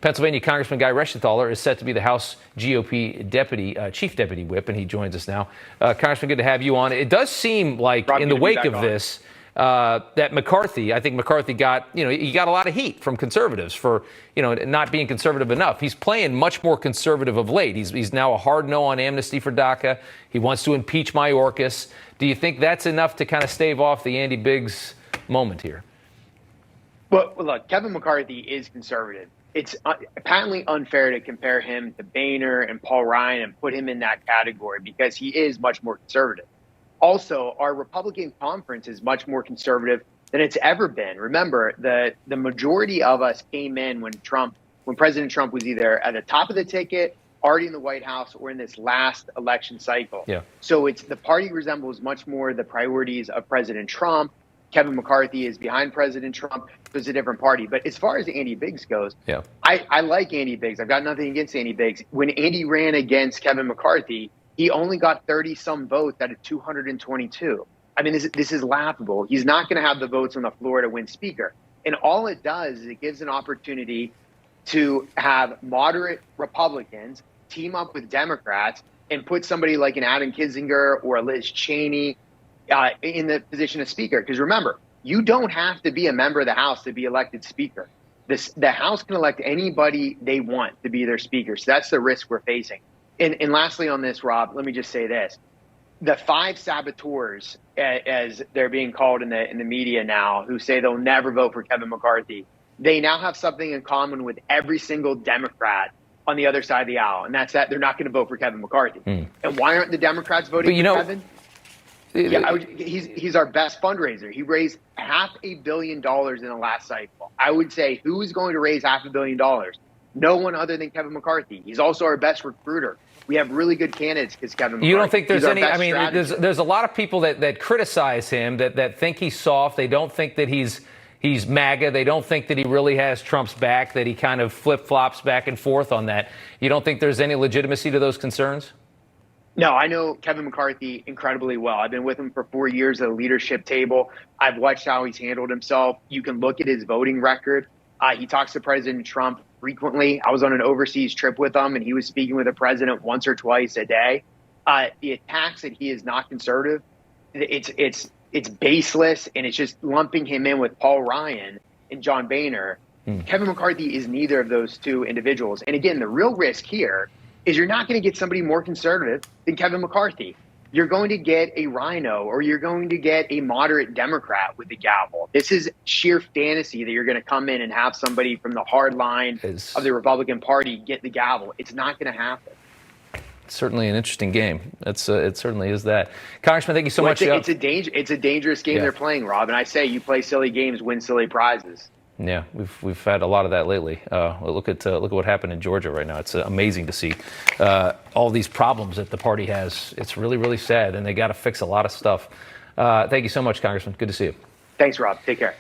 Pennsylvania Congressman Guy Reschenthaler is set to be the House GOP chief deputy whip, and he joins us now. Congressman, good to have you on. It does seem like Rob, in the wake of this, that McCarthy, I think McCarthy got, he got a lot of heat from conservatives for, not being conservative enough. He's playing much more conservative of late. He's now a hard no on amnesty for DACA. He wants to impeach Mayorkas. Do you think that's enough to kind of stave off the Andy Biggs moment here? Well, look, Kevin McCarthy is conservative. It's patently unfair to compare him to Boehner and Paul Ryan and put him in that category because he is much more conservative. Also, our Republican conference is much more conservative than it's ever been. Remember, the majority of us came in when President Trump was either at the top of the ticket, already in the White House, or in this last election cycle. Yeah. So the party resembles much more the priorities of President Trump. Kevin McCarthy is behind President Trump. So it's a different party. But as far as Andy Biggs goes, yeah, I like Andy Biggs. I've got nothing against Andy Biggs. When Andy ran against Kevin McCarthy, he only got 30-some votes out of 222. I mean, this is laughable. He's not going to have the votes on the floor to win Speaker. And all it does is it gives an opportunity to have moderate Republicans team up with Democrats and put somebody like an Adam Kinzinger or a Liz Cheney in the position of Speaker. Because remember, you don't have to be a member of the House to be elected Speaker. The House can elect anybody they want to be their Speaker. So that's the risk we're facing. And lastly on this, Rob, let me just say this. The 5 saboteurs, as they're being called in the media now, who say they'll never vote for Kevin McCarthy, they now have something in common with every single Democrat on the other side of the aisle, and that's that they're not going to vote for Kevin McCarthy. And why aren't the Democrats voting for Kevin? Yeah, he's our best fundraiser. He raised $500 million in the last cycle. I would say, who is going to raise $500 million? No one other than Kevin McCarthy. He's also our best recruiter. We have really good candidates because Kevin McCarthy. You don't think there's any? I mean, strategist. there's a lot of people that criticize him, that think he's soft. They don't think that he's MAGA. They don't think that he really has Trump's back, that he kind of flip-flops back and forth on that. You don't think there's any legitimacy to those concerns? No, I know Kevin McCarthy incredibly well. I've been with him for 4 years at a leadership table. I've watched how he's handled himself. You can look at his voting record. He talks to President Trump frequently. I was on an overseas trip with him, and he was speaking with the president once or twice a day. The attacks that he is not conservative, it's baseless, and it's just lumping him in with Paul Ryan and John Boehner. Kevin McCarthy is neither of those two individuals. And again, the real risk here is you're not going to get somebody more conservative than Kevin McCarthy. You're going to get a rhino, or you're going to get a moderate Democrat with the gavel. This is sheer fantasy that you're going to come in and have somebody from the hard line of the Republican Party get the gavel. It's not going to happen. It's certainly an interesting game. It certainly is that. Congressman, thank you so much. It's a dangerous game they're playing, Rob. And I say you play silly games, win silly prizes. Yeah, we've had a lot of that lately. Look at what happened in Georgia right now. It's amazing to see all these problems that the party has. It's really, really sad, and they got to fix a lot of stuff. Thank you so much, Congressman. Good to see you. Thanks, Rob. Take care.